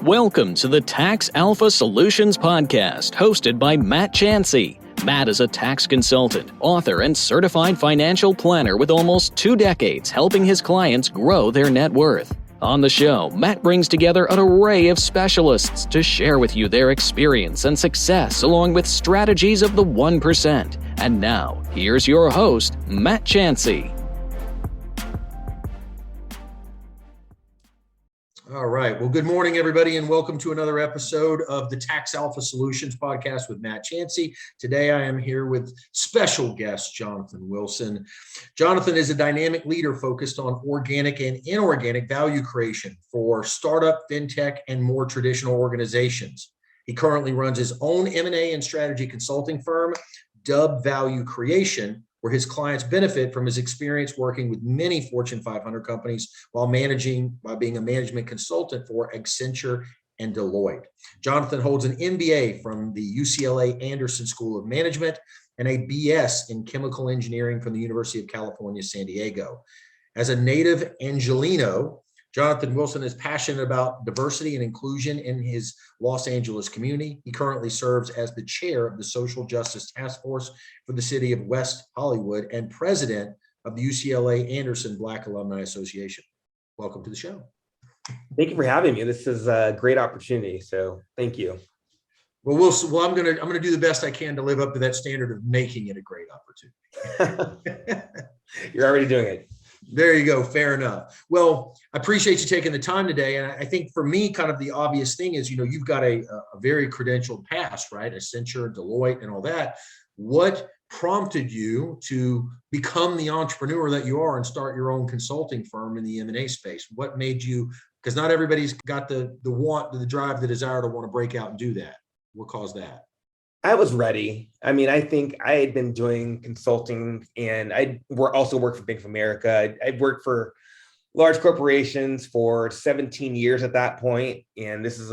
Welcome to the Tax Alpha Solutions Podcast, hosted by Matt Chansey. Matt is a tax consultant, author, and certified financial planner with almost 2 decades helping his clients grow their net worth. On the show, Matt brings together an array of specialists to share with you their experience and success along with strategies of the 1%. And now, here's your host, Matt Chansey. All right. Well, good morning, everybody, and welcome to another episode of the Tax Alpha Solutions Podcast with Matt Chansey. Today, I am here with special guest, Jonathan Wilson. Jonathan is a dynamic leader focused on organic and inorganic value creation for startup, fintech, and more traditional organizations. He currently runs his own M&A and strategy consulting firm, Dubb Value Creation, where his clients benefit from his experience working with many Fortune 500 companies while being a management consultant for Accenture and Deloitte. Jonathan holds an MBA from the UCLA Anderson School of Management and a BS in chemical engineering from the University of California, San Diego. As a native Angelino, Jonathan Wilson is passionate about diversity and inclusion in his Los Angeles community. He currently serves as the chair of the Social Justice Task Force for the city of West Hollywood and president of the UCLA Anderson Black Alumni Association. Welcome to the show. Thank you for having me. This is a great opportunity. So thank you. Well, I'm gonna do the best I can to live up to that standard of making it a great opportunity. You're already doing it. There you go. Fair enough. Well, I appreciate you taking the time today. And I think for me, kind of the obvious thing is, you've got a very credentialed past, right? Accenture, Deloitte, and all that. What prompted you to become the entrepreneur that you are and start your own consulting firm in the M&A space? What made you, because not everybody's got the want, the drive, the desire to want to break out and do that. What caused that? I was ready. I think I had been doing consulting and I also worked for Bank of America. I'd worked for large corporations for 17 years at that point. And this is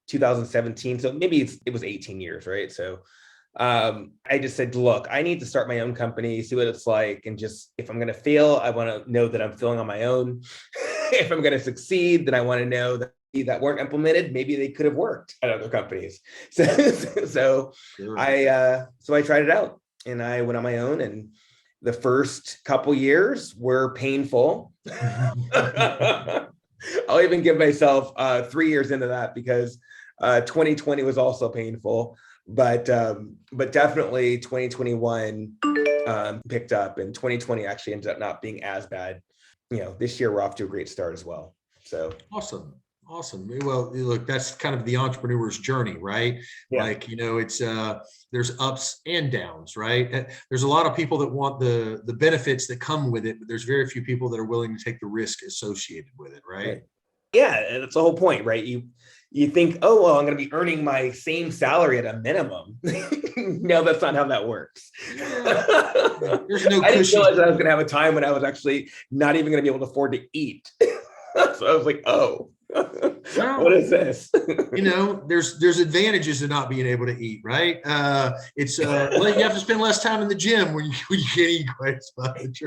2017. So maybe it was 18 years, right? So I just said, look, I need to start my own company, see what it's like. And just, if I'm going to fail, I want to know that I'm failing on my own. If I'm going to succeed, then I want to know that weren't implemented, maybe they could have worked at other companies. So I tried it out and I went on my own, and the first couple years were painful. I'll even give myself 3 years into that because 2020 was also painful, but definitely 2021 picked up, and 2020 actually ended up not being as bad. This year we're off to a great start as well. So Awesome. Well, look, that's kind of the entrepreneur's journey, right? Yeah. Like, it's there's ups and downs, right? There's a lot of people that want the benefits that come with it, but there's very few people that are willing to take the risk associated with it, right? Yeah, that's the whole point, right? You think, oh, well, I'm going to be earning my same salary at a minimum. No, that's not how that works. Yeah. There's no I didn't cushion. realize I was going to have a time when I was actually not even going to be able to afford to eat. So I was like, oh. What is this? There's advantages to not being able to eat, right? You have to spend less time in the gym when you can't eat quite as much.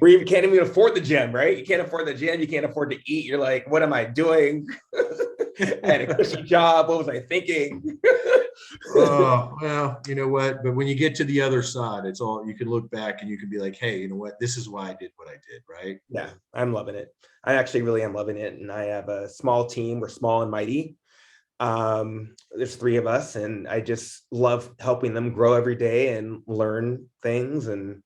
Or you can't even afford the gym, right? You can't afford the gym. You can't afford to eat. You're like, what am I doing? I had a cushy job. What was I thinking? Oh, well, you know what? But when you get to the other side, it's all, you can look back and you can be like, hey, you know what? This is why I did what I did, right? Yeah, I'm loving it. I actually really am loving it. And I have a small team. We're small and mighty. There's 3 of us, and I just love helping them grow every day and learn things. And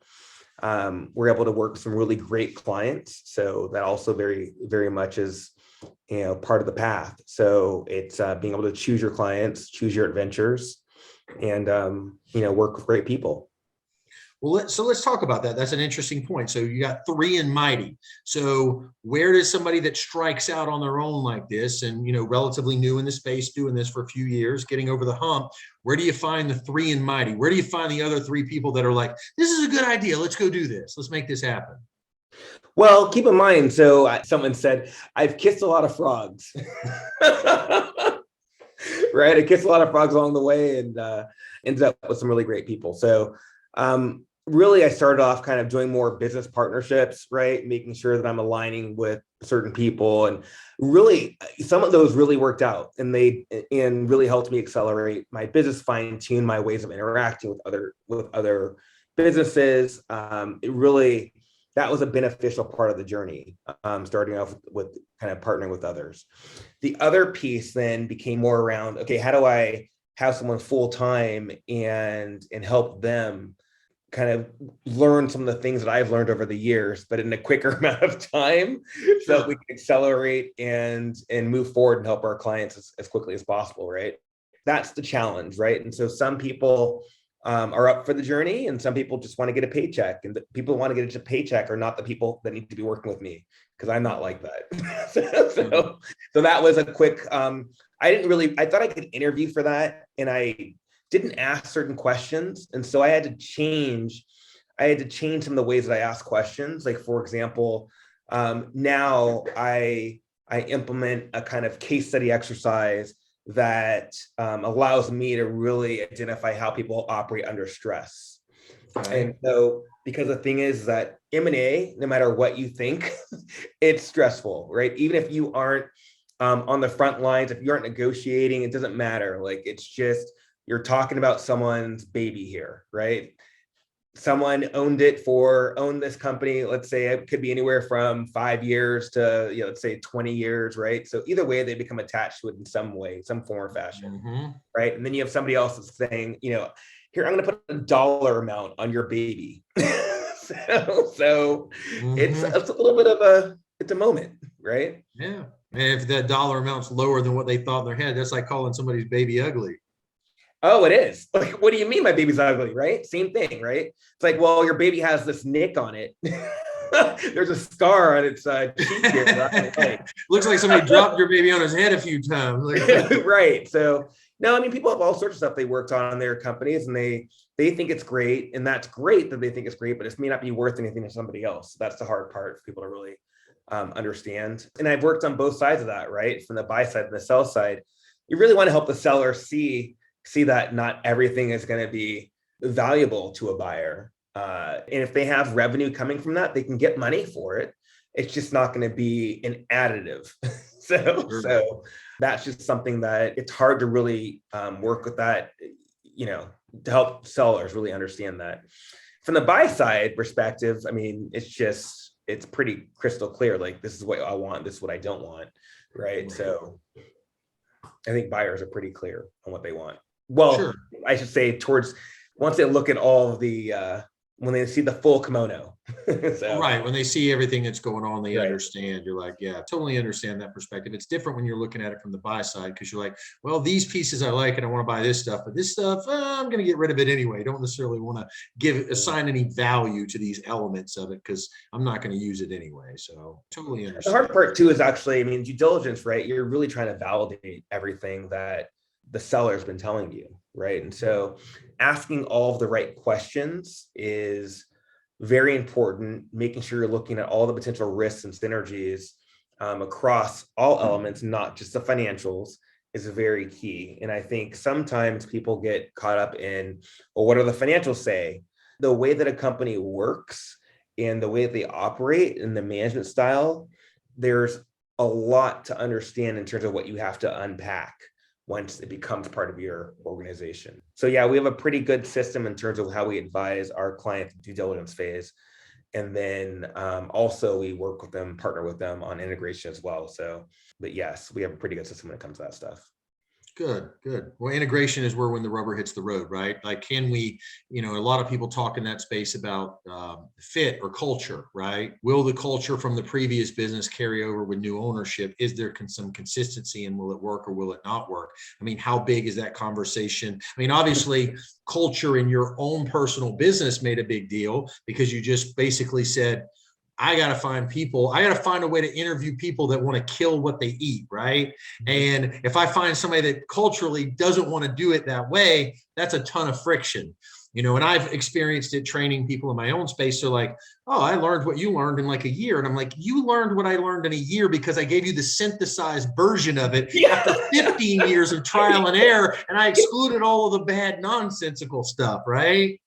we're able to work with some really great clients. So that also very, very much is part of the path. So it's being able to choose your clients, choose your adventures, and work with great people. Well, so let's talk about that. That's an interesting point. So you got 3 and mighty. So where does somebody that strikes out on their own like this and, relatively new in the space, doing this for a few years, getting over the hump, where do you find the 3 and mighty? Where do you find the other 3 people that are like, this is a good idea. Let's go do this. Let's make this happen. Well, keep in mind, so someone said, I've kissed a lot of frogs. Right? I kissed a lot of frogs along the way and ended up with some really great people. So really, I started off kind of doing more business partnerships, right? Making sure that I'm aligning with certain people, and really some of those really worked out, and really helped me accelerate my business, fine tune my ways of interacting with other businesses. That was a beneficial part of the journey, starting off with kind of partnering with others. The other piece then became more around, okay, how do I have someone full time and help them kind of learn some of the things that I've learned over the years, but in a quicker amount of time, so that we can accelerate and move forward and help our clients as quickly as possible, right? That's the challenge, right? And so some people are up for the journey, and some people just want to get a paycheck, and the people who want to get a paycheck are not the people that need to be working with me, because I'm not like that. So that was a quick, I thought I could interview for that, and I didn't ask certain questions. And so I had to change some of the ways that I ask questions. Like, for example, now I implement a kind of case study exercise that allows me to really identify how people operate under stress. Okay. And so, because the thing is that M&A, no matter what you think, it's stressful, right? Even if you aren't on the front lines, if you aren't negotiating, it doesn't matter. Like, it's just, you're talking about someone's baby here, right? Someone owned this company. Let's say it could be anywhere from 5 years to, let's say 20 years, right? So either way, they become attached to it in some way, some form or fashion, right? And then you have somebody else that's saying, here, I'm going to put a dollar amount on your baby. so it's a little bit of it's a moment, right? Yeah. And if that dollar amount's lower than what they thought in their head, that's like calling somebody's baby ugly. Oh, it is. Like, what do you mean my baby's ugly, right? Same thing, right? It's like, well, your baby has this nick on it. There's a scar on its cheek here. Right? Looks like somebody dropped your baby on his head a few times. Right. So, no, I mean, people have all sorts of stuff they worked on in their companies, and they think it's great. And that's great that they think it's great, but it may not be worth anything to somebody else. That's the hard part for people to really understand. And I've worked on both sides of that, right? From the buy side and the sell side. You really want to help the seller see that not everything is going to be valuable to a buyer. And if they have revenue coming from that, they can get money for it. It's just not going to be an additive. So that's just something that it's hard to really work with that, to help sellers really understand that. From the buy side perspective, I mean, it's pretty crystal clear. Like, this is what I want, this is what I don't want, right? So I think buyers are pretty clear on what they want. Well, sure. I should say once they look at all of the, when they see the full kimono. So, right. When they see everything that's going on, they understand. You're like, yeah, totally understand that perspective. It's different when you're looking at it from the buy side, because you're like, well, these pieces I like and I want to buy this stuff, but this stuff, I'm going to get rid of it anyway. Don't necessarily want to assign any value to these elements of it because I'm not going to use it anyway. So totally understand. The hard part too is actually, I mean, due diligence, right? You're really trying to validate everything that the seller's been telling you, right? And so asking all of the right questions is very important, making sure you're looking at all the potential risks and synergies across all elements, not just the financials, is very key. And I think sometimes people get caught up in, well, what do the financials say? The way that a company works and the way that they operate and the management style, there's a lot to understand in terms of what you have to unpack once it becomes part of your organization. So yeah, we have a pretty good system in terms of how we advise our clients due diligence phase. And then also we work with them, partner with them on integration as well. So, but yes, we have a pretty good system when it comes to that stuff. Good. Well, integration is when the rubber hits the road, right? Like, can we, a lot of people talk in that space about fit or culture, right? Will the culture from the previous business carry over with new ownership? Is there some consistency, and will it work or will it not work? I mean, how big is that conversation? I mean, obviously, culture in your own personal business made a big deal because you just basically said, I got to find a way to interview people that want to kill what they eat, right? And if I find somebody that culturally doesn't want to do it that way, that's a ton of friction, and I've experienced it training people in my own space. They're like, oh, I learned what you learned in like a year. And I'm like, you learned what I learned in a year because I gave you the synthesized version of it after 15 years of trial and error. And I excluded all of the bad nonsensical stuff, right?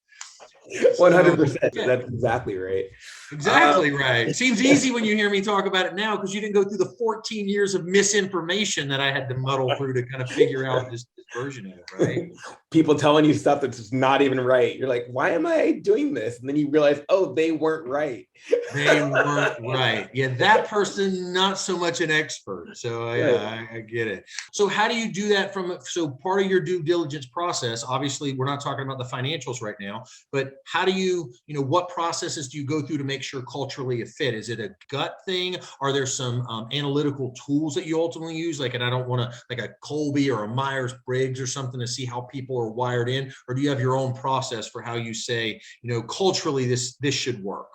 100%. That's exactly right. Exactly right. It seems easy when you hear me talk about it now because you didn't go through the 14 years of misinformation that I had to muddle through to kind of figure out this version of it, right? People telling you stuff that's just not even right. You're like, why am I doing this? And then you realize, oh, they weren't right. They weren't right. Yeah, that person, not so much an expert. So yeah, I get it. So how do you do that so part of your due diligence process, obviously we're not talking about the financials right now, but how do you what processes do you go through to make sure culturally it fit? Is it a gut thing? Are there some analytical tools that you ultimately use? And I don't want to like a Colby or a Myers-Briggs or something to see how people are wired in, or do you have your own process for how you say, culturally this should work?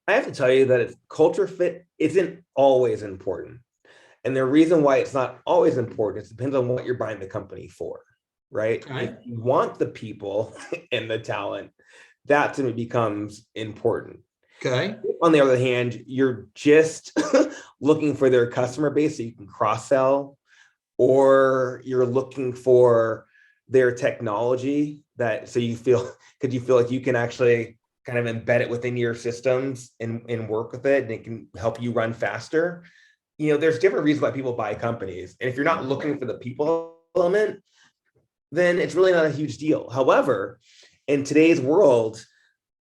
I have to tell you that culture fit isn't always important. And the reason why it's not always important, it depends on what you're buying the company for, right? Okay. If you want the people and the talent, that's when it becomes important. Okay. On the other hand, you're just looking for their customer base so you can cross-sell, or you're looking for their technology so you feel like you can actually kind of embed it within your systems and work with it, and it can help you run faster. There's different reasons why people buy companies. And if you're not looking for the people element, then it's really not a huge deal. However, in today's world,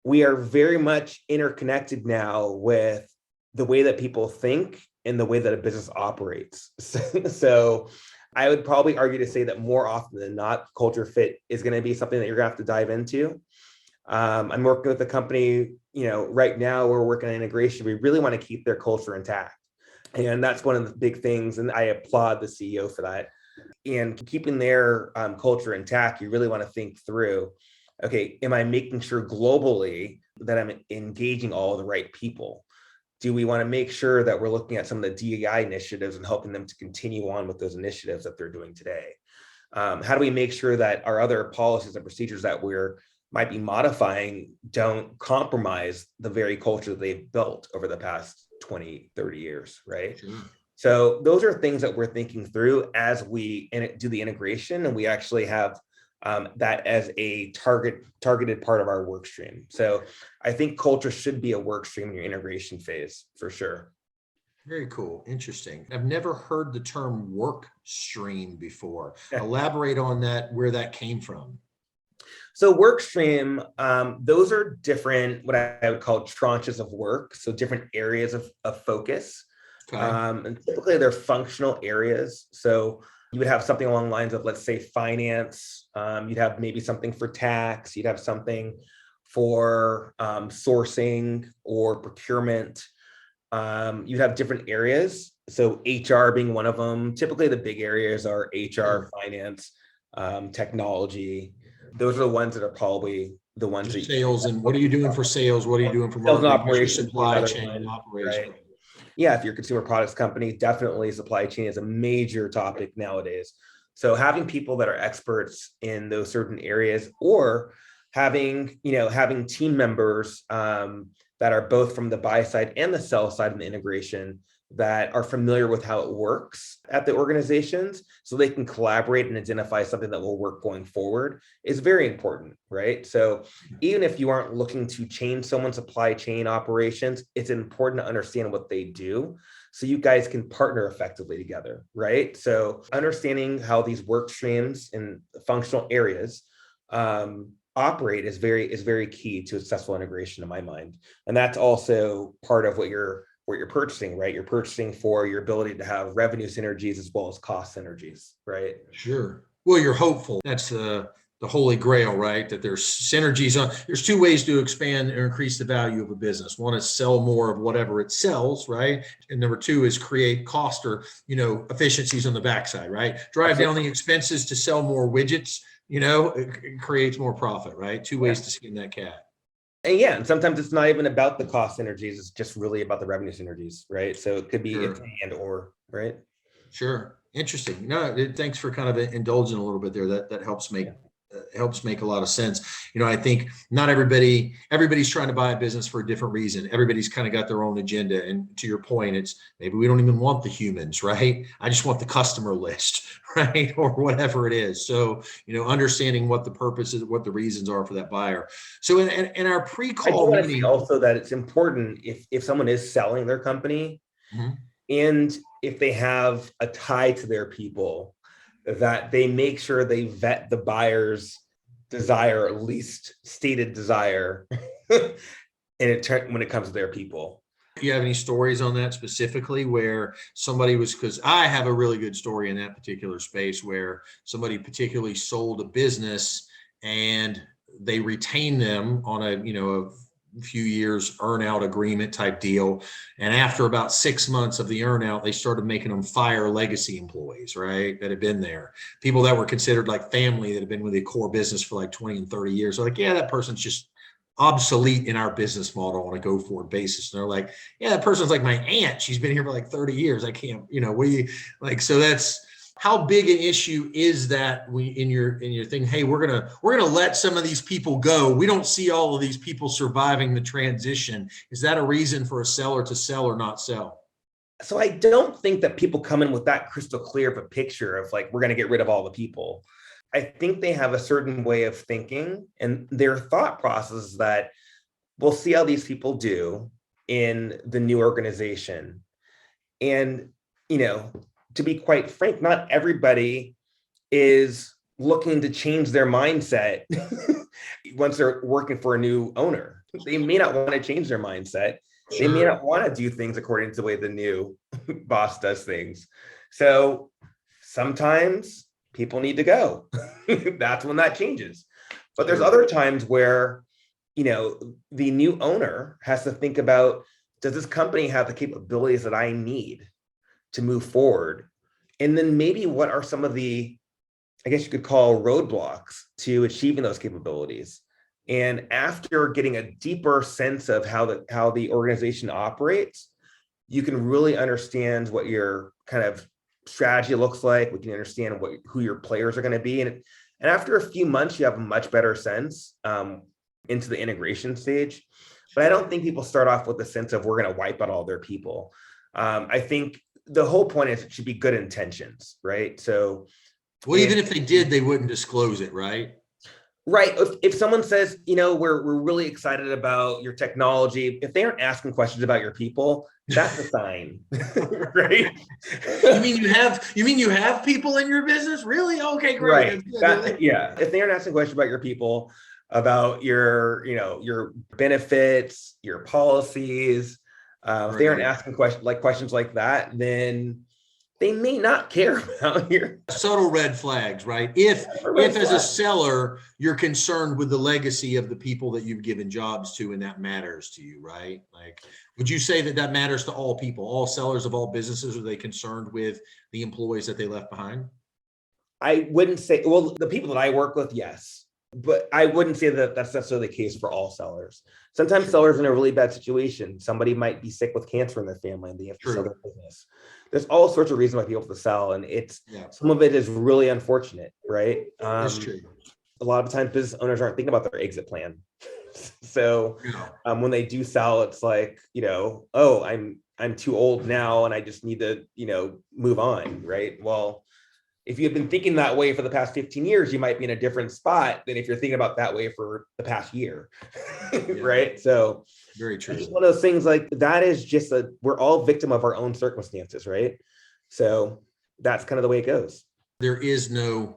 we are very much interconnected now with the way that people think and the way that a business operates. So I would probably argue to say that more often than not, culture fit is going to be something that you're going to have to dive into. I'm working with a company, right now we're working on integration. We really want to keep their culture intact. And that's one of the big things. And I applaud the CEO for that. And keeping their culture intact, you really want to think through, okay, am I making sure globally that I'm engaging all the right people? Do we want to make sure that we're looking at some of the DEI initiatives and helping them to continue on with those initiatives that they're doing today? How do we make sure that our other policies and procedures that might be modifying don't compromise the very culture that they've built over the past 20, 30 years, right? Sure. So those are things that we're thinking through as we do the integration, and we actually have that as a targeted part of our work stream. So I think culture should be a work stream in your integration phase for sure. Very cool. Interesting. I've never heard the term work stream before. Elaborate on that, where that came from. So work stream, those are different, what I would call tranches of work. So different areas of focus. Okay. And typically they're functional areas. So you would have something along the lines of, let's say, finance. You'd have maybe something for tax. You'd have something for sourcing or procurement. You'd have different areas. So HR being one of them. Typically the big areas are HR, finance, technology. Those are the ones that are probably the ones that sales. And what are you doing for sales? What are you doing for sales and marketing? operations, supply chain operation? Right? Yeah, if you're a consumer products company, definitely supply chain is a major topic nowadays. So having people that are experts in those certain areas, or having team members that are both from the buy side and the sell side in the integration that are familiar with how it works at the organizations, so they can collaborate and identify something that will work going forward, is very important, right? So even if you aren't looking to change someone's supply chain operations, it's important to understand what they do so you guys can partner effectively together, right? So understanding how these work streams and functional areas operate is very key to successful integration in my mind. And that's also part of what you're purchasing, right? You're purchasing for your ability to have revenue synergies as well as cost synergies, right? Sure. Well, you're hopeful. That's the holy grail, right? That there's synergies there's two ways to expand or increase the value of a business. One is sell more of whatever it sells, right? And number two is create cost or, efficiencies on the backside, right? Drive down the expenses to sell more widgets, it creates more profit, right? Two ways to skin that cat. And sometimes it's not even about the cost synergies. It's just really about the revenue synergies, right? So it could be Sure. and or, right? Sure. Interesting. No, thanks for kind of indulging a little bit there. That helps make helps make a lot of sense. I think not everybody's trying to buy a business for a different reason. Everybody's kind of got their own agenda. And to your point, it's maybe we don't even want the humans, right? I just want the customer list, right? Or whatever it is. So, understanding what the purpose is, what the reasons are for that buyer. So in our pre-call meeting, also that it's important if someone is selling their company, and if they have a tie to their people, that they make sure they vet the buyer's desire, at least stated desire, when it comes to their people. Do you have any stories on that specifically where somebody was, because I have a really good story in that particular space where somebody particularly sold a business and they retained them on a few years earn-out agreement type deal. And after about 6 months of the earn-out, they started making them fire legacy employees, right? That had been there. People that were considered like family that had been with the core business for like 20 and 30 years. They're like, yeah, that person's just obsolete in our business model on a go-forward basis. And they're like, yeah, that person's like my aunt. She's been here for like 30 years. I can't, so that's, how big an issue is that in your thing? Hey, we're gonna let some of these people go. We don't see all of these people surviving the transition. Is that a reason for a seller to sell or not sell? So I don't think that people come in with that crystal clear of a picture of like, we're going to get rid of all the people. I think they have a certain way of thinking, and their thought process is that we'll see how these people do in the new organization. And, to be quite frank, not everybody is looking to change their mindset once they're working for a new owner. They may not want to change their mindset. They may not want to do things according to the way the new boss does things. So sometimes people need to go. That's when that changes. But there's other times where, the new owner has to think about, does this company have the capabilities that I need to move forward? And then maybe what are some of the, I guess you could call, roadblocks to achieving those capabilities? And after getting a deeper sense of how the organization operates, you can really understand what your kind of strategy looks like. We can understand who your players are going to be. And after a few months, you have a much better sense into the integration stage. But I don't think people start off with the sense of we're going to wipe out all their people. I think the whole point is it should be good intentions, right? So, well, even if they did, they wouldn't disclose it, right? Right. If someone says, we're really excited about your technology, if they aren't asking questions about your people, that's a sign, right? You mean you have people in your business? Really? Okay, great. Right. Yeah. If they aren't asking questions about your people, about your benefits, your policies, if they aren't asking questions like that, then they may not care about your subtle red flags, right? If as a seller, you're concerned with the legacy of the people that you've given jobs to, and that matters to you, right? Like, would you say that matters to all people, all sellers of all businesses? Are they concerned with the employees that they left behind? I wouldn't say, well, the people that I work with, yes. But I wouldn't say that that's necessarily the case for all sellers. Sometimes sellers are in a really bad situation. Somebody might be sick with cancer in their family and they have to sell their business. There's all sorts of reasons why people have to sell. And some of it is really unfortunate, right? That's true. A lot of times business owners aren't thinking about their exit plan. So when they do sell, it's like, oh, I'm too old now and I just need to, move on, right? Well, if you've been thinking that way for the past 15 years, you might be in a different spot than if you're thinking about that way for the past year, right? So very true. It's one of those things like that is just we're all victim of our own circumstances, right? So that's kind of the way it goes. There is no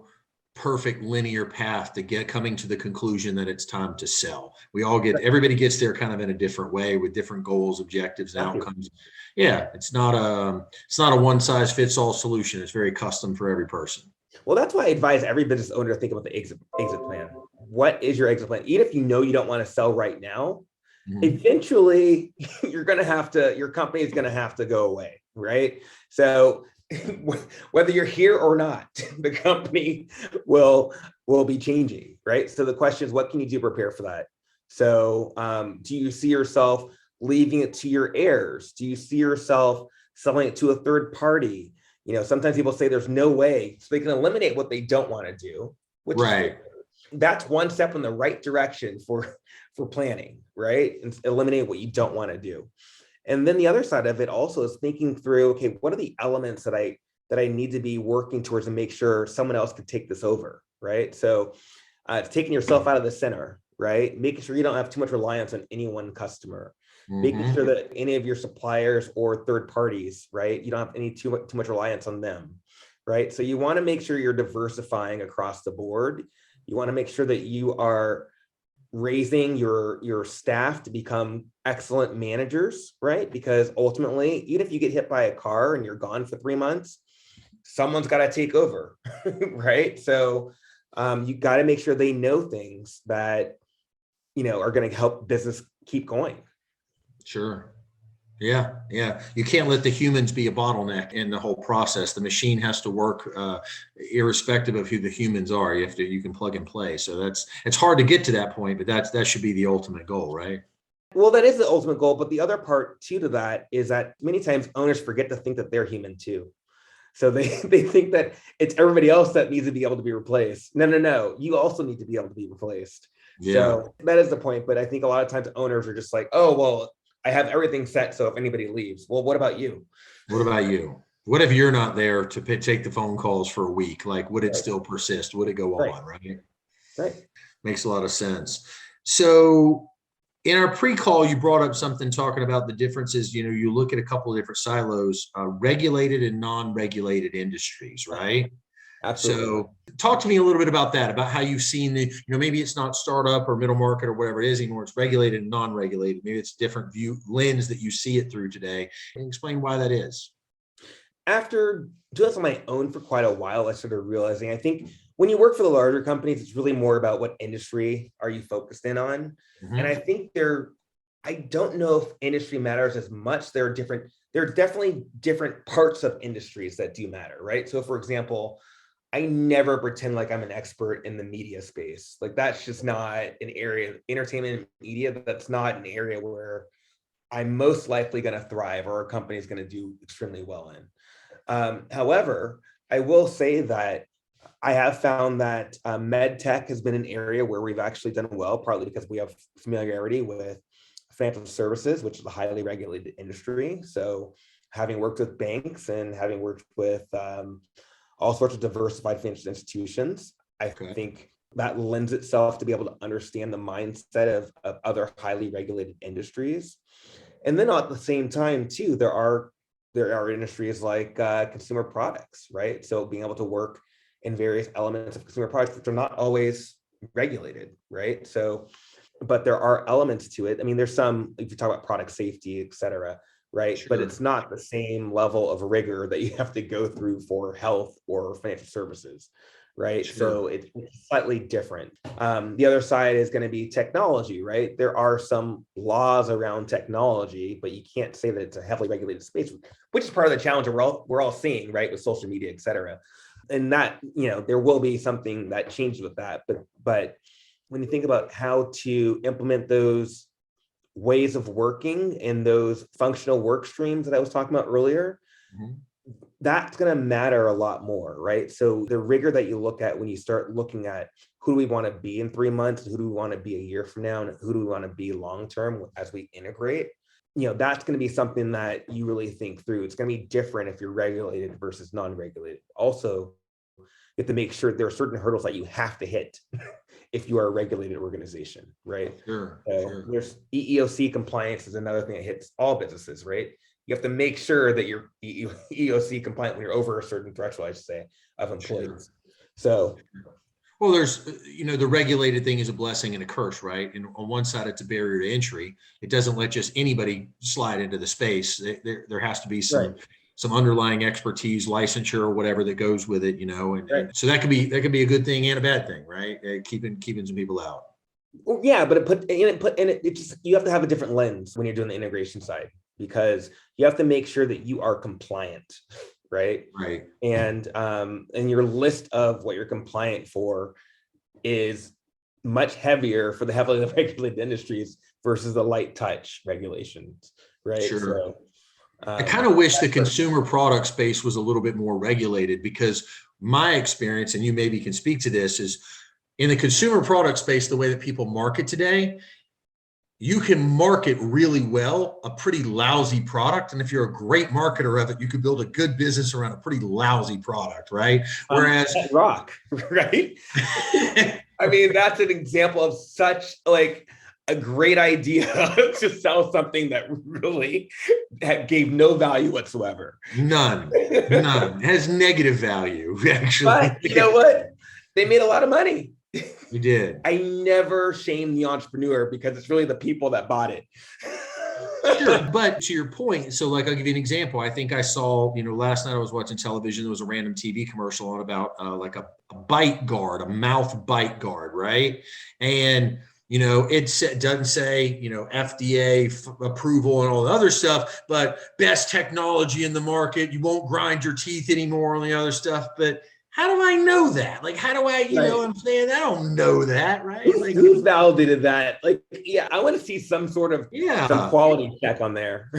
perfect linear path to coming to the conclusion that it's time to sell. Everybody gets there kind of in a different way with different goals, objectives, and outcomes. Yeah, it's not a one size fits all solution. It's very custom for every person. Well, that's why I advise every business owner to think about the exit plan. What is your exit plan? Even if you don't want to sell right now, eventually your company is going to have to go away, right? So whether you're here or not, the company will be changing, right? So the question is, what can you do to prepare for that? So do you see yourself leaving it to your heirs? Do you see yourself selling it to a third party? Sometimes people say there's no way, so they can eliminate what they don't want to do, which is that's one step in the right direction for planning, right? And eliminate what you don't want to do. And then the other side of it also is thinking through, okay, what are the elements that I need to be working towards and make sure someone else can take this over, right? So it's taking yourself out of the center, right? Making sure you don't have too much reliance on any one customer, making sure that any of your suppliers or third parties, right, you don't have any too much reliance on them, right? So you want to make sure you're diversifying across the board. You want to make sure that you are raising your staff to become excellent managers, right? Because ultimately, even if you get hit by a car and you're gone for 3 months, someone's got to take over, right? So you got to make sure they know things that, are going to help business keep going. Sure. Yeah. You can't let the humans be a bottleneck in the whole process. The machine has to work irrespective of who the humans are. You can plug and play. So it's hard to get to that point, but that should be the ultimate goal, right? Well, that is the ultimate goal. But the other part too to that is that many times owners forget to think that they're human too. So they think that it's everybody else that needs to be able to be replaced. No. You also need to be able to be replaced. Yeah. So that is the point. But I think a lot of times owners are just like, oh, well, I have everything set. So if anybody leaves, well, what about you? What about you? What if you're not there to take the phone calls for a week? Like, would it still persist? Would it go on? Right. Makes a lot of sense. So in our pre-call, you brought up something talking about the differences. You look at a couple of different silos, regulated and non-regulated industries, right? Absolutely. So talk to me a little bit about that, about how you've seen maybe it's not startup or middle market or whatever it is anymore. It's regulated and non-regulated. Maybe it's a different lens that you see it through today. Can you explain why that is? After doing this on my own for quite a while, I started realizing, I think when you work for the larger companies, it's really more about what industry are you focused in on. And I think I don't know if industry matters as much. There are definitely different parts of industries that do matter, right? So for example, I never pretend like I'm an expert in the media space. Like that's just not an area, entertainment and media, that's not an area where I'm most likely going to thrive or a company is going to do extremely well in. However, I will say that I have found that med tech has been an area where we've actually done well, partly because we have familiarity with financial services, which is a highly regulated industry. So having worked with banks and having worked with all sorts of diversified financial institutions, I think that lends itself to be able to understand the mindset of other highly regulated industries. And then at the same time too, there are industries like consumer products, right? So being able to work in various elements of consumer products, which are not always regulated, right? So, but there are elements to it. I mean, there's some, if you talk about product safety, et cetera, right? Sure. But it's not the same level of rigor that you have to go through for health or financial services, right? Sure. So it's slightly different. The other side is going to be technology, right? There are some laws around technology, but you can't say that it's a heavily regulated space, which is part of the challenge we're all seeing, right, with social media, et cetera. And that, there will be something that changes with that. But when you think about how to implement those ways of working in those functional work streams that I was talking about earlier, that's going to matter a lot more, right? So the rigor that you look at when you start looking at who do we want to be in 3 months, who do we want to be a year from now, and who do we want to be long-term as we integrate, that's going to be something that you really think through. It's going to be different if you're regulated versus non-regulated. Also, you have to make sure there are certain hurdles that you have to hit if you are a regulated organization, right? Sure. There's EEOC compliance is another thing that hits all businesses, right? You have to make sure that you're EEOC compliant when you're over a certain threshold, I should say, of employees. Sure. So, well, there's, the regulated thing is a blessing and a curse, right? And on one side, it's a barrier to entry. It doesn't let just anybody slide into the space. There has to be some underlying expertise, licensure, or whatever that goes with it, and so that could be a good thing and a bad thing, right? Keeping some people out. Well, yeah, but you have to have a different lens when you're doing the integration side, because you have to make sure that you are compliant, right? Right. And your list of what you're compliant for is much heavier for the heavily regulated industries versus the light touch regulations, right? Sure. So, I kind of wish the consumer product space was a little bit more regulated, because my experience, and you maybe can speak to this, is in the consumer product space, the way that people market today, you can market really well a pretty lousy product. And if you're a great marketer of it, you could build a good business around a pretty lousy product, right? Whereas rock, right? I mean, that's an example of such like a great idea to sell something that really gave no value whatsoever. none. It has negative value, actually. But you know what? They made a lot of money. We did. I never shame the entrepreneur because it's really the people that bought it. Sure, but to your point, so like I'll give you an example. I think I saw, last night I was watching television. There was a random TV commercial on about like a bite guard, a mouth bite guard, right? And it doesn't say FDA approval and all the other stuff, but best technology in the market. You won't grind your teeth anymore on the other stuff, but how do I know that? Like, how do I, know what I'm saying? I don't know that, right? Who's validated that? Like, yeah, I want to see some sort of some quality check on there.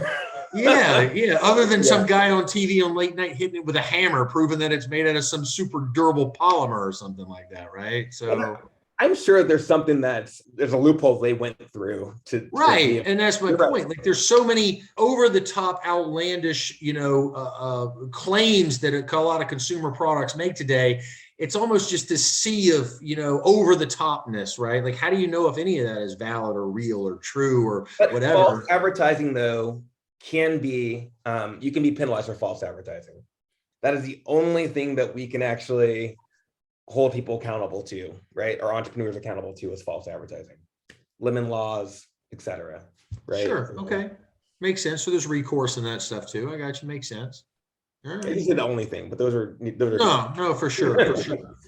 Yeah. Other than some guy on TV on late night hitting it with a hammer, proving that it's made out of some super durable polymer or something like that, right? So I'm sure there's something there's a loophole they went through to right. And that's my point. Like there's so many over the top outlandish, claims that a lot of consumer products make today. It's almost just a sea of, over the topness, right? Like, how do you know if any of that is valid or real or true or whatever? False advertising though can be, you can be penalized for false advertising. That is the only thing that we can actually hold people accountable to, right? Or entrepreneurs accountable to is false advertising, lemon laws, etc. Right? Sure. Okay. Makes sense. So there's recourse in that stuff too. I got you. Makes sense. All right. These are the only thing, but those are no, for sure.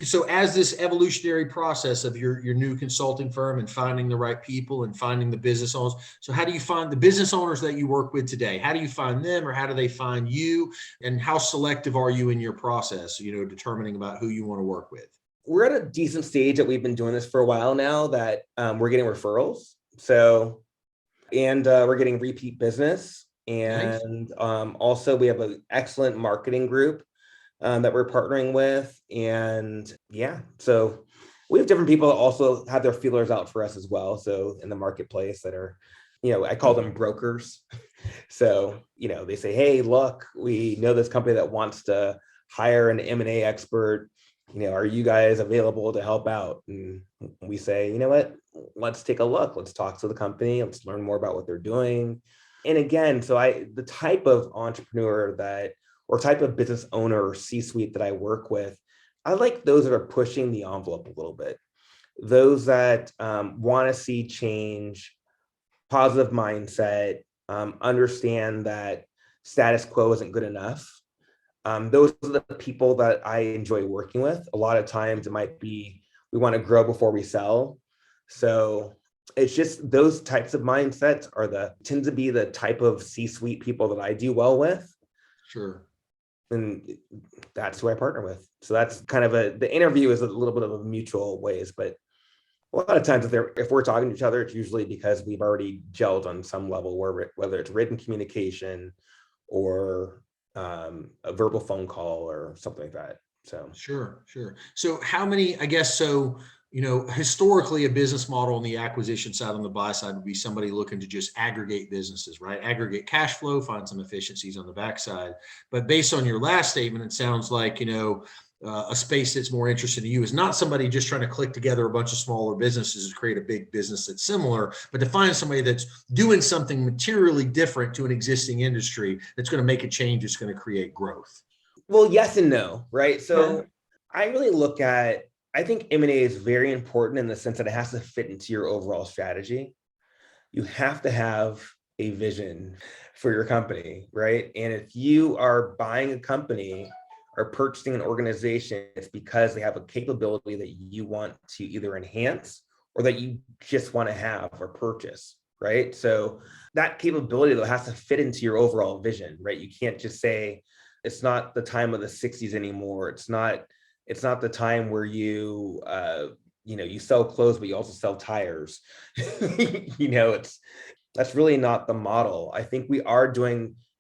So as this evolutionary process of your new consulting firm and finding the right people and finding the business owners. So how do you find the business owners that you work with today? How do you find them, or how do they find you? And how selective are you in your process, determining about who you want to work with? We're at a decent stage that we've been doing this for a while now that we're getting referrals. So, and we're getting repeat business. And also we have an excellent marketing group that we're partnering with. And so we have different people that also have their feelers out for us as well. So in the marketplace that are, I call them brokers. So, they say, hey, look, we know this company that wants to hire an M&A expert. Are you guys available to help out? And we say, you know what, let's take a look. Let's talk to the company. Let's learn more about what they're doing. And again, so the type of entrepreneur or type of business owner or C-suite that I work with, I like those that are pushing the envelope a little bit. Those that want to see change, positive mindset, understand that status quo isn't good enough. Those are the people that I enjoy working with. A lot of times it might be, we want to grow before we sell. So it's just those types of mindsets tend to be the type of C-suite people that I do well with. Sure. And that's who I partner with. So that's kind of the interview is a little bit of a mutual ways, but a lot of times if we're talking to each other, it's usually because we've already gelled on some level, whether it's written communication or a verbal phone call or something like that. So sure. So how many, I guess, historically a business model on the acquisition side, on the buy side, would be somebody looking to just aggregate businesses, right? Aggregate cash flow, find some efficiencies on the backside. But based on your last statement, it sounds like, a space that's more interested in you is not somebody just trying to click together a bunch of smaller businesses to create a big business that's similar, but to find somebody that's doing something materially different to an existing industry that's going to make a change, that's going to create growth. Well, yes and no, right? So I really look at, I think M&A is very important in the sense that it has to fit into your overall strategy. You have to have a vision for your company, right? And if you are buying a company or purchasing an organization, it's because they have a capability that you want to either enhance or that you just want to have or purchase, right? So that capability though has to fit into your overall vision, right? You can't just say it's not the time of the 60s anymore. It's not the time where you you sell clothes, but you also sell tires. That's really not the model. I think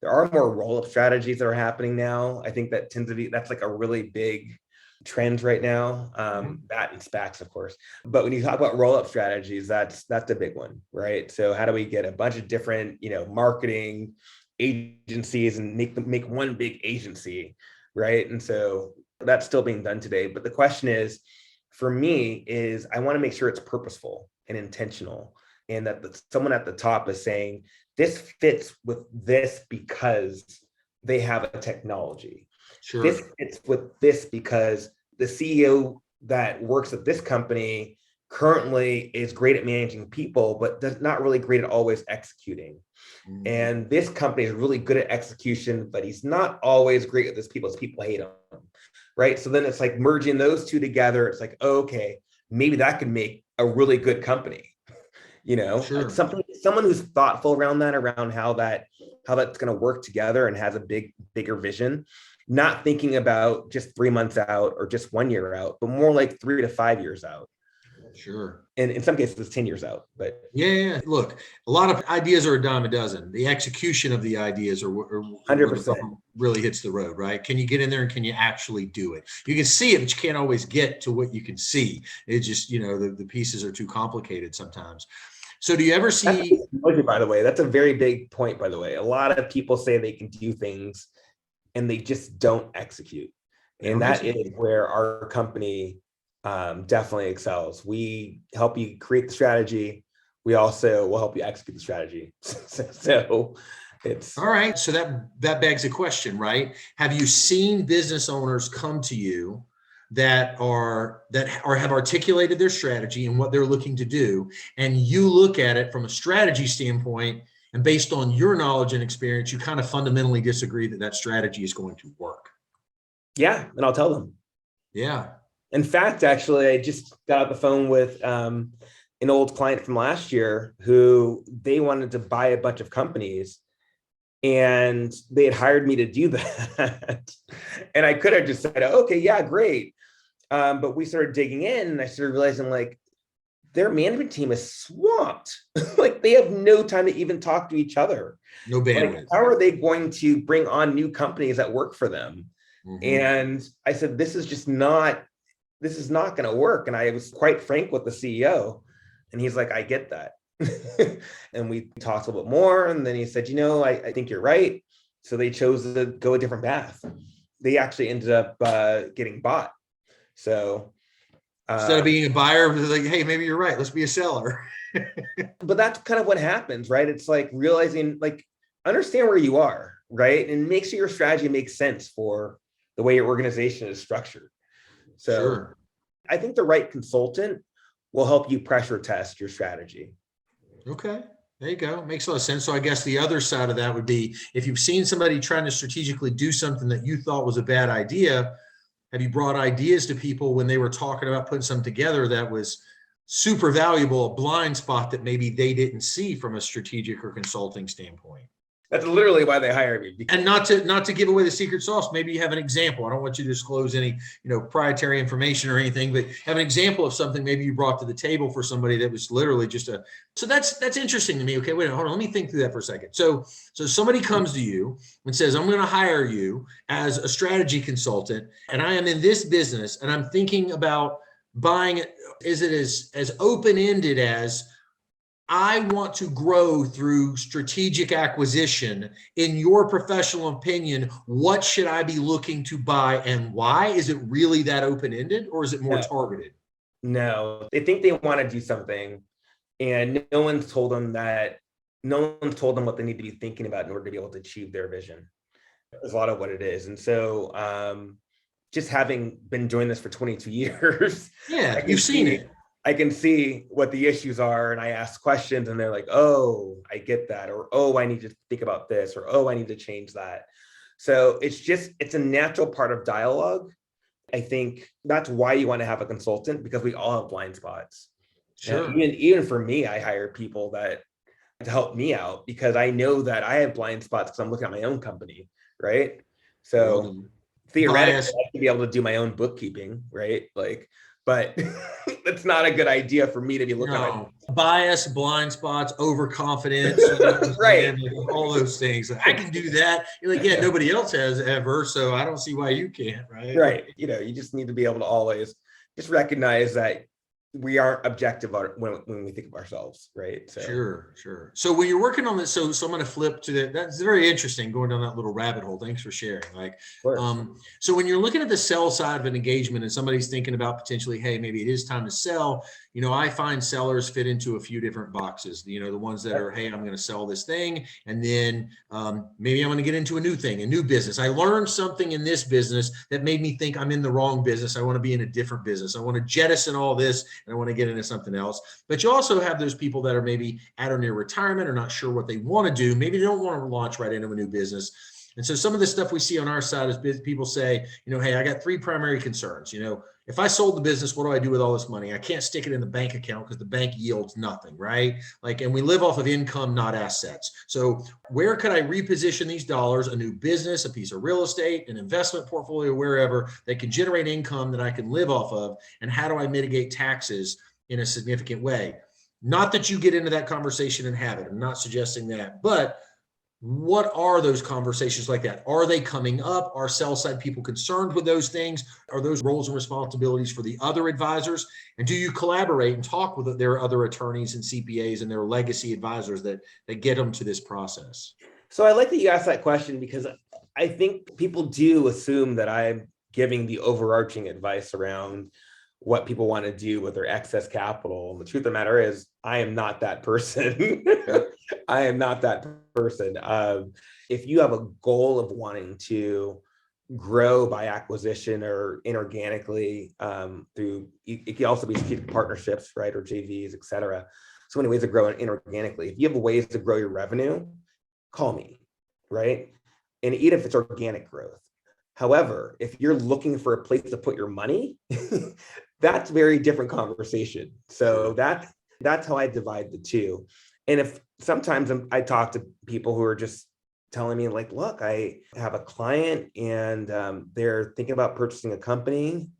there are more roll-up strategies that are happening now. I think that's like a really big trends right now, that and SPACs, of course. But when you talk about roll-up strategies, that's the big one, right? So how do we get a bunch of different, marketing agencies and make one big agency, right? And so that's still being done today. But the question is, for me, is I want to make sure it's purposeful and intentional, and that someone at the top is saying, this fits with this because they have a technology. Sure. This fits with this because the CEO that works at this company currently is great at managing people, but does not really great at always executing. And this company is really good at execution, but he's not always great at this people. His people hate him, right? So then it's like merging those two together. It's like, okay, maybe that could make a really good company. Sure. Someone who's thoughtful around how that's going to work together and has a bigger vision, not thinking about just 3 months out or just 1 year out, but more like 3 to 5 years out. Sure. And in some cases, it's 10 years out. But yeah. Look, a lot of ideas are a dime a dozen. The execution of the ideas are 100% really hits the road, right? Can you get in there and can you actually do it? You can see it, but you can't always get to what you can see. It's just, the pieces are too complicated sometimes. So do you ever see? By the way, that's a very big point, by the way. A lot of people say they can do things and they just don't execute. And that is where our company definitely excels. We help you create the strategy. We also will help you execute the strategy. So it's all right. So that begs a question, right? Have you seen business owners come to you that have articulated their strategy and what they're looking to do, and you look at it from a strategy standpoint, and based on your knowledge and experience, you kind of fundamentally disagree that strategy is going to work? Yeah, and I'll tell them. Yeah. In fact, actually, I just got off the phone with an old client from last year who they wanted to buy a bunch of companies, and they had hired me to do that. And I could have just said, okay, yeah, great. But we started digging in, and I started realizing their management team is swamped. They have no time to even talk to each other. No bandwidth. How are they going to bring on new companies that work for them? And I said, this is not going to work. And I was quite frank with the CEO, and he's like, I get that. And we talked a little bit more, and then he said, I think you're right. So they chose to go a different path. They actually ended up getting bought. So instead of being a buyer, they're like, hey, maybe you're right, let's be a seller. But that's kind of what happens, right? It's like realizing, understand where you are, right? And make sure your strategy makes sense for the way your organization is structured. So sure. I think the right consultant will help you pressure test your strategy. Okay. There you go. Makes a lot of sense. So I guess the other side of that would be, if you've seen somebody trying to strategically do something that you thought was a bad idea, have you brought ideas to people when they were talking about putting something together that was super valuable, a blind spot that maybe they didn't see from a strategic or consulting standpoint? That's literally why they hired me. And not to give away the secret sauce, maybe you have an example. I don't want you to disclose any, proprietary information or anything, but have an example of something maybe you brought to the table for somebody that was literally just so that's interesting to me. Okay, wait, hold on. Let me think through that for a second. So somebody comes to you and says, I'm going to hire you as a strategy consultant, and I am in this business, and I'm thinking about buying it. Is it as open-ended as, I want to grow through strategic acquisition? In your professional opinion, what should I be looking to buy and why? Is it really that open-ended, or is it more targeted? No, they think they want to do something, and no one's told them what they need to be thinking about in order to be able to achieve their vision. That's a lot of what it is. And so just having been doing this for 22 years. Yeah, you've seen it. I can see what the issues are, and I ask questions, and they're like, oh, I get that, or, oh, I need to think about this, or, oh, I need to change that. So it's a natural part of dialogue. I think that's why you want to have a consultant, because we all have blind spots. Sure. Even for me, I hire people to help me out, because I know that I have blind spots because I'm looking at my own company, right? So theoretically, I should be able to do my own bookkeeping, right? but it's not a good idea for me to be looking at bias, blind spots, overconfidence, right. All those things. I can do that. You're like, yeah, nobody else has ever, so I don't see why you can't, right? Right. You just need to be able to always just recognize that we aren't objective when we think of ourselves, right? So. Sure. So when you're working on this, so I'm going to flip to that. That's very interesting, going down that little rabbit hole. Thanks for sharing. So when you're looking at the sell side of an engagement and somebody's thinking about potentially, hey, maybe it is time to sell, I find sellers fit into a few different boxes. The ones that are, hey, I'm going to sell this thing, and then maybe I'm going to get into a new thing, a new business. I learned something in this business that made me think I'm in the wrong business. I want to be in a different business. I want to jettison all this and I want to get into something else. But you also have those people that are maybe at or near retirement or not sure what they want to do. Maybe they don't want to launch right into a new business. And so some of the stuff we see on our side is people say, hey, I got three primary concerns. If I sold the business, what do I do with all this money? I can't stick it in the bank account because the bank yields nothing, right? And we live off of income, not assets. So where could I reposition these dollars, a new business, a piece of real estate, an investment portfolio, wherever that can generate income that I can live off of? And how do I mitigate taxes in a significant way? Not that you get into that conversation and have it. I'm not suggesting that, but what are those conversations like that? Are they coming up? Are sell side people concerned with those things? Are those roles and responsibilities for the other advisors? And do you collaborate and talk with their other attorneys and CPAs and their legacy advisors that get them to this process? So I like that you asked that question, because I think people do assume that I'm giving the overarching advice around what people want to do with their excess capital. And the truth of the matter is, I am not that person. I am not that person. If you have a goal of wanting to grow by acquisition or inorganically it can also be strategic partnerships, right? Or JVs, et cetera. So many ways of growing inorganically. If you have ways to grow your revenue, call me, right? And even if it's organic growth. However, if you're looking for a place to put your money, that's a very different conversation. So that's how I divide the two. And if sometimes I talk to people who are just telling me like, look, I have a client and they're thinking about purchasing a company.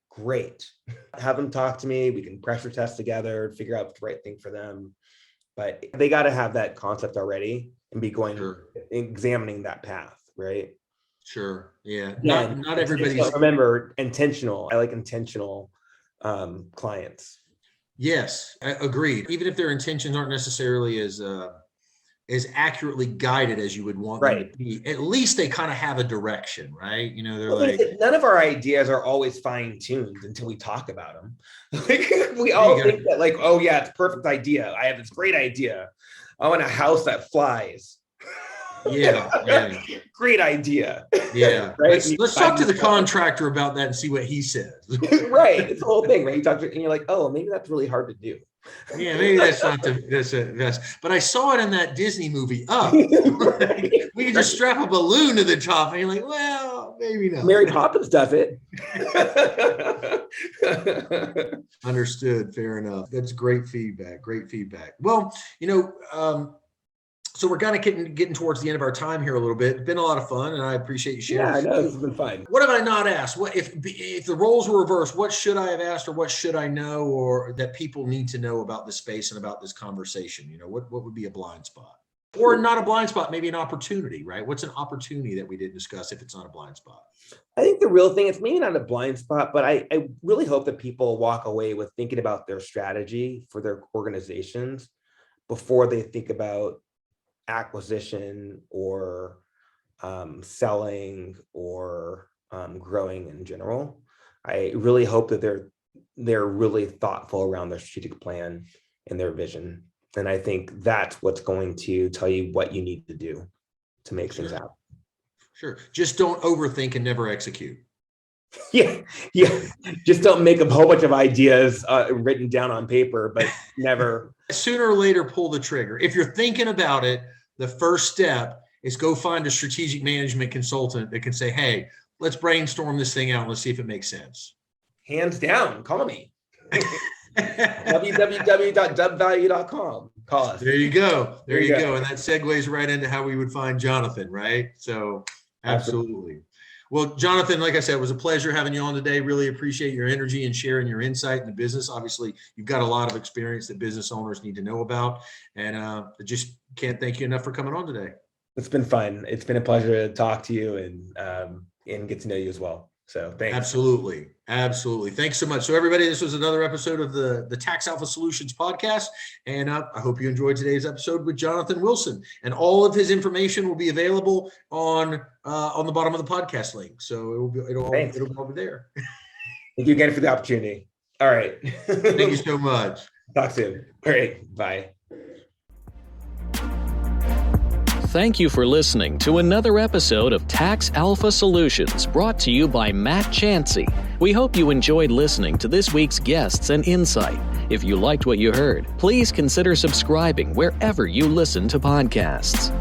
Great. Have them talk to me. We can pressure test together, figure out the right thing for them. But they got to have that concept already and be examining that path, right? Sure. Yeah. Yeah. Not everybody's. Remember, intentional. I like intentional clients. Yes, agreed. Even if their intentions aren't necessarily as accurately guided as you would want them to be, at least they kind of have a direction, right? None of our ideas are always fine-tuned until we talk about them. We all think that oh yeah, it's a perfect idea. I have this great idea. I want a house that flies. Yeah. Great idea. Yeah. Right? Let's talk to the contractor about that and see what he says. Right. It's the whole thing, right? You talk to and you're like, oh, maybe that's really hard to do. Yeah, maybe that's not the best. But I saw it in that Disney movie Up. We can just strap a balloon to the top, and you're like, well, maybe not. Mary Poppins does it. Understood. Fair enough. That's great feedback. Well, so we're kind of getting towards the end of our time here a little bit. It's been a lot of fun, and I appreciate you sharing. Yeah, I know, it's been fun. What have I not asked? What if the roles were reversed? What should I have asked, or what should I know, or that people need to know about this space and about this conversation? What would be a blind spot, or not a blind spot? Maybe an opportunity, right? What's an opportunity that we didn't discuss if it's not a blind spot? I think the real thing, it's maybe not a blind spot, but I really hope that people walk away with thinking about their strategy for their organizations before they think about acquisition or selling or growing in general. I really hope that they're really thoughtful around their strategic plan and their vision. And I think that's what's going to tell you what you need to do to make things happen. Sure. Just don't overthink and never execute. Yeah. Just don't make a whole bunch of ideas written down on paper, but never. Sooner or later, pull the trigger. If you're thinking about it, the first step is go find a strategic management consultant that can say, hey, let's brainstorm this thing out. Let's see if it makes sense. Hands down, call me. www.dubbvalue.com. Call us. There you go. There you go. And that segues right into how we would find Jonathan, right? So absolutely. Well, Jonathan, like I said, it was a pleasure having you on today. Really appreciate your energy and sharing your insight in the business. Obviously, you've got a lot of experience that business owners need to know about. And I just can't thank you enough for coming on today. It's been fun. It's been a pleasure to talk to you and get to know you as well. So thanks. Absolutely. Thanks so much. So everybody, this was another episode of the Tax Alpha Solutions podcast. And I hope you enjoyed today's episode with Jonathan Wilson. And all of his information will be available on the bottom of the podcast link. So it'll all be there. Thank you again for the opportunity. All right. Thank you so much. Talk soon. All right. Bye. Thank you for listening to another episode of Tax Alpha Solutions, brought to you by Matt Chancey. We hope you enjoyed listening to this week's guests and insight. If you liked what you heard, please consider subscribing wherever you listen to podcasts.